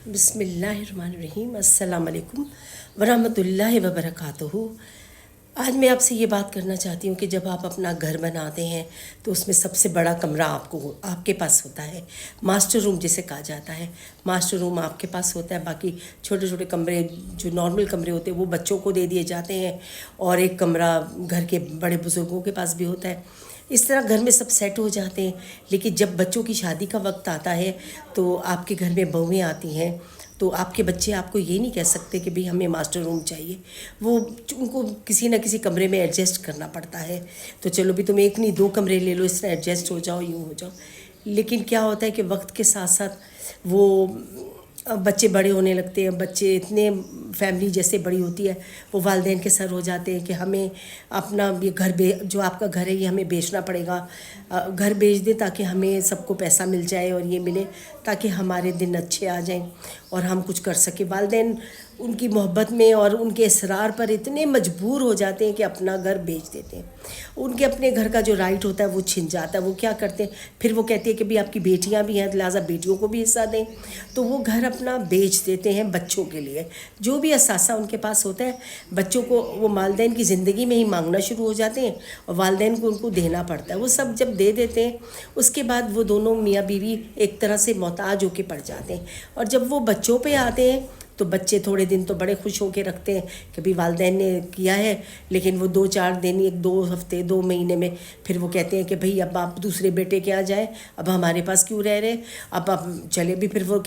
بسم اللہ الرحمن الرحیم۔ السلام علیکم ورحمۃ اللہ وبرکاتہ۔ آج میں آپ سے یہ بات کرنا چاہتی ہوں کہ جب آپ اپنا گھر بناتے ہیں تو اس میں سب سے بڑا کمرہ آپ کے پاس ہوتا ہے، ماسٹر روم جسے کہا جاتا ہے۔ ماسٹر روم آپ کے پاس ہوتا ہے، باقی چھوٹے چھوٹے کمرے جو نارمل کمرے ہوتے ہیں وہ بچوں کو دے دیے جاتے ہیں، اور ایک کمرہ گھر کے بڑے بزرگوں کے پاس بھی ہوتا ہے۔ اس طرح گھر میں سب سیٹ ہو جاتے ہیں، لیکن جب بچوں کی شادی کا وقت آتا ہے تو آپ کے گھر میں بہویں آتی ہیں، تو آپ کے بچے آپ کو یہ نہیں کہہ سکتے کہ بھئی ہمیں ماسٹر روم چاہیے، وہ ان کو کسی نہ کسی کمرے میں ایڈجسٹ کرنا پڑتا ہے۔ تو چلو بھی تم ایک نہیں 2 کمرے لے لو، اس طرح ایڈجسٹ ہو جاؤ، یوں ہو جاؤ۔ لیکن کیا ہوتا ہے کہ وقت کے ساتھ ساتھ وہ بچے بڑے ہونے لگتے ہیں، بچے اتنے فیملی جیسے بڑی ہوتی ہے وہ والدین کے سر ہو جاتے ہیں کہ ہمیں اپنا یہ گھر جو آپ کا گھر ہے یہ ہمیں بیچنا پڑے گا، گھر بیچ دیں تاکہ ہمیں سب کو پیسہ مل جائے اور یہ ملے تاکہ ہمارے دن اچھے آ جائیں اور ہم کچھ کر سکیں۔ والدین ان کی محبت میں اور ان کے اصرار پر اتنے مجبور ہو جاتے ہیں کہ اپنا گھر بیچ دیتے ہیں۔ ان کے اپنے گھر کا جو رائٹ ہوتا ہے وہ چھن جاتا ہے۔ وہ کیا کرتے ہیں پھر، وہ کہتے ہیں کہ بھی آپ کی بیٹیاں بھی ہیں لہٰذا بیٹیوں کو بھی حصہ دیں، تو وہ گھر اپنا بیچ دیتے ہیں بچوں کے لیے۔ جو بھی اثاثہ ان کے پاس ہوتا ہے بچوں کو وہ والدین کی زندگی میں ہی مانگنا شروع ہو جاتے ہیں، اور والدین کو ان کو دینا پڑتا ہے۔ وہ سب جب دے دیتے ہیں اس کے بعد وہ دونوں میاں بیوی ایک طرح سے محتاج ہو کے پڑ جاتے ہیں، اور جب وہ بچوں پہ آتے ہیں تو بچے تھوڑے دن تو بڑے خوش ہو کے رکھتے ہیں کہ بھی والدین نے کیا ہے، لیکن وہ 2-4 دن، 1-2 ہفتے 2 مہینے میں پھر وہ کہتے ہیں کہ بھئی اب آپ دوسرے بیٹے کے یہاں جائیں، اب ہمارے پاس کیوں رہ رہے، اب آپ چلے بھی۔ پھر وہ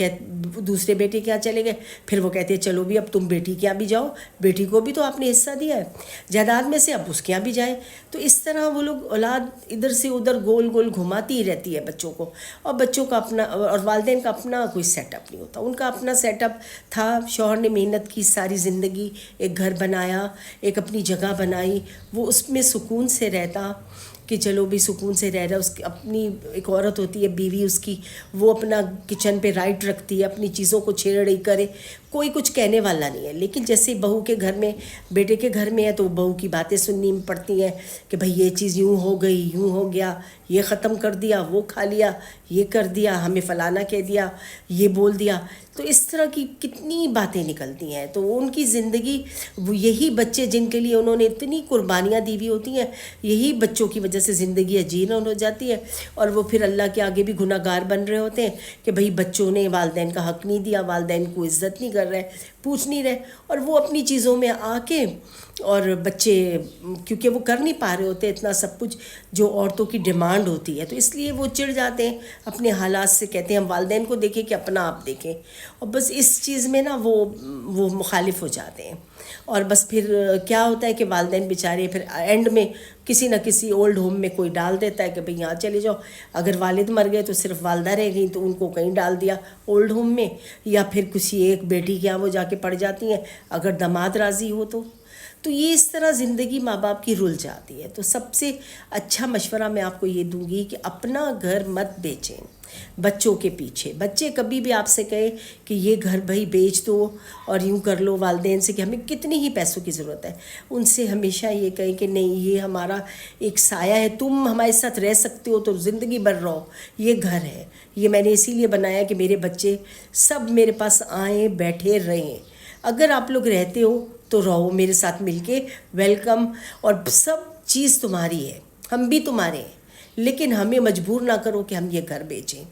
دوسرے بیٹے کے یہاں چلے گئے، پھر وہ کہتے ہیں چلو بھی اب تم بیٹی کے یہاں بھی جاؤ، بیٹی کو بھی تو آپ نے حصہ دیا ہے جائیداد میں سے، اب اس کے یہاں بھی جائیں۔ تو اس طرح وہ لوگ اولاد ادھر سے ادھر گول گول گھماتی ہی رہتی ہے بچوں کو، اور بچوں کا اپنا اور والدین کا اپنا کوئی سیٹ اپ نہیں ہوتا۔ ان کا اپنا سیٹ اپ تھا، شوہر نے محنت کی ساری زندگی، ایک گھر بنایا، ایک اپنی جگہ بنائی، وہ اس میں سکون سے رہتا کہ چلو بھی سکون سے رہ رہا۔ اس کی اپنی ایک عورت ہوتی ہے بیوی اس کی، وہ اپنا کچن پہ رائٹ رکھتی ہے، اپنی چیزوں کو چھیڑ کرے، کوئی کچھ کہنے والا نہیں ہے۔ لیکن جیسے بہو کے گھر میں، بیٹے کے گھر میں ہے تو بہو کی باتیں سننی پڑتی ہیں کہ بھئی یہ چیز یوں ہو گئی، یوں ہو گیا، یہ ختم کر دیا، وہ کھا لیا، یہ کر دیا، ہمیں فلانا کہہ دیا، یہ بول دیا۔ تو اس طرح کی کتنی باتیں نکلتی ہیں۔ تو ان کی زندگی، وہ یہی بچے جن کے لیے انہوں نے اتنی قربانیاں دی ہوئی ہوتی ہیں، یہی بچوں کی وجہ سے زندگی اجیرن ہو جاتی ہے، اور وہ پھر اللہ کے آگے بھی گناہ گار بن رہے ہوتے ہیں کہ بھئی بچوں نے والدین کا حق نہیں دیا، والدین کو عزت نہیں کر رہے، پوچھ نہیں رہے، اور وہ اپنی چیزوں میں آ کے، اور بچے کیونکہ وہ کر نہیں پا رہے ہوتے اتنا سب کچھ جو عورتوں کی ڈیمانڈ ہوتی ہے، تو اس لیے وہ چڑ جاتے ہیں اپنے حالات سے، کہتے ہیں ہم والدین کو دیکھیں کہ اپنا آپ دیکھیں، اور بس اس چیز میں نا وہ مخالف ہو جاتے ہیں۔ اور بس پھر کیا ہوتا ہے کہ والدین بیچارے پھر اینڈ میں کسی نہ کسی اولڈ ہوم میں کوئی ڈال دیتا ہے کہ بھئی یہاں چلے جاؤ۔ اگر والد مر گئے تو صرف والدہ رہ گئیں تو ان کو کہیں ڈال دیا اولڈ ہوم میں، یا پھر کسی ایک بیٹی کے یہاں وہ جا کے پڑ جاتی ہیں اگر داماد راضی ہو تو یہ اس طرح زندگی ماں باپ کی رل جاتی ہے۔ تو سب سے اچھا مشورہ میں آپ کو یہ دوں گی کہ اپنا گھر مت بیچیں بچوں کے پیچھے۔ بچے کبھی بھی آپ سے کہے کہ یہ گھر بھائی بیچ دو اور یوں کر لو، والدین سے کہ ہمیں کتنی ہی پیسوں کی ضرورت ہے، ان سے ہمیشہ یہ کہیں کہ نہیں، یہ ہمارا ایک سایہ ہے، تم ہمارے ساتھ رہ سکتے ہو تو زندگی بھر رہو، یہ گھر ہے، یہ میں نے اسی لیے بنایا کہ میرے بچے سب میرے پاس آئیں، بیٹھے رہیں۔ اگر آپ لوگ رہتے ہو تو رہو میرے ساتھ مل کے، ویلکم، اور سب چیز تمہاری ہے، ہم بھی تمہارے ہیں، لیکن ہمیں مجبور نہ کرو کہ ہم یہ گھر بیچیں۔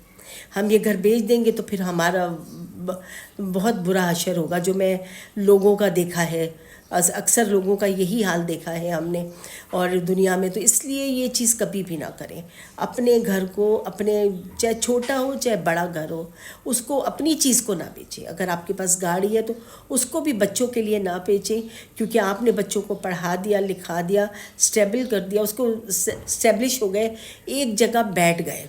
ہم یہ گھر بیچ دیں گے تو پھر ہمارا بہت برا حشر ہوگا، جو میں لوگوں کا دیکھا ہے، اکثر لوگوں کا یہی حال دیکھا ہے ہم نے اور دنیا میں۔ تو اس لیے یہ چیز کبھی بھی نہ کریں۔ اپنے گھر کو، اپنے چاہے چھوٹا ہو چاہے بڑا گھر ہو، اس کو، اپنی چیز کو نہ بیچیں۔ اگر آپ کے پاس گاڑی ہے تو اس کو بھی بچوں کے لیے نہ بیچیں، کیونکہ آپ نے بچوں کو پڑھا دیا، لکھا دیا، اسٹیبل کر دیا، اس کو اسٹیبلش ہو گئے، ایک جگہ بیٹھ گئے،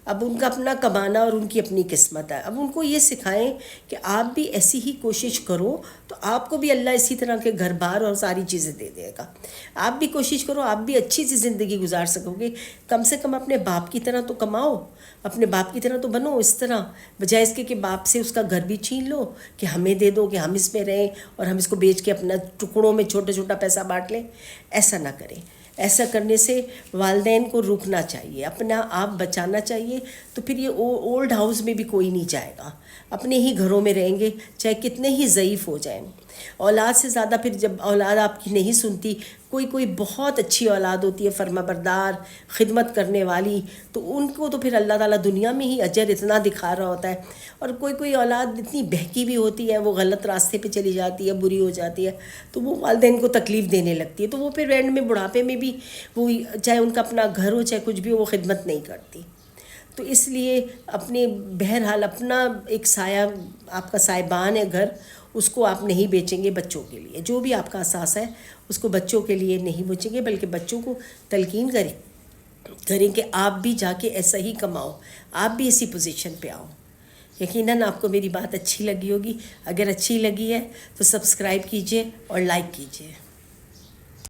اب ان کا اپنا کمانا اور ان کی اپنی قسمت ہے۔ اب ان کو یہ سکھائیں کہ آپ بھی ایسی ہی کوشش کرو تو آپ کو بھی اللہ اسی طرح کے گھر بار اور ساری چیزیں دے دے گا۔ آپ بھی کوشش کرو، آپ بھی اچھی سی زندگی گزار سکو گے، کم سے کم اپنے باپ کی طرح تو کماؤ، اپنے باپ کی طرح تو بنو اس طرح، بجائے اس کے کہ باپ سے اس کا گھر بھی چھین لو کہ ہمیں دے دو کہ ہم اس میں رہیں اور ہم اس کو بیچ کے اپنا ٹکڑوں میں چھوٹا چھوٹا پیسہ بانٹ لیں۔ ایسا نہ کریں۔ ایسا کرنے سے والدین کو روکنا چاہیے، اپنا آپ بچانا چاہیے، تو پھر یہ اولڈ ہاؤس میں بھی کوئی نہیں جائے گا۔ اپنے ہی گھروں میں رہیں گے چاہے کتنے ہی ضعیف ہو جائیں. اولاد سے زیادہ پھر جب اولاد آپ کی نہیں سنتی، کوئی بہت اچھی اولاد ہوتی ہے فرما بردار، خدمت کرنے والی، تو ان کو تو پھر اللہ تعالیٰ دنیا میں ہی اجر اتنا دکھا رہا ہوتا ہے. اور کوئی اولاد اتنی بہکی بھی ہوتی ہے، وہ غلط راستے پہ چلی جاتی ہے، بری ہو جاتی ہے، تو وہ والدین کو تکلیف دینے لگتی ہے، تو وہ پھر اینڈ میں بڑھاپے میں بھی وہ چاہے ان کا اپنا گھر ہو چاہے کچھ بھی ہو، وہ خدمت نہیں کرتی. تو اس لیے اپنے بہرحال اپنا ایک سایہ، آپ کا سائبان ہے گھر، اس کو آپ نہیں بیچیں گے بچوں کے لیے. جو بھی آپ کا اثاثہ ہے اس کو بچوں کے لیے نہیں بیچیں گے، بلکہ بچوں کو تلقین کریں کہ آپ بھی جا کے ایسا ہی کماؤ، آپ بھی اسی پوزیشن پہ آؤ. یقیناً آپ کو میری بات اچھی لگی ہوگی. اگر اچھی لگی ہے تو سبسکرائب کیجئے اور لائک کیجئے.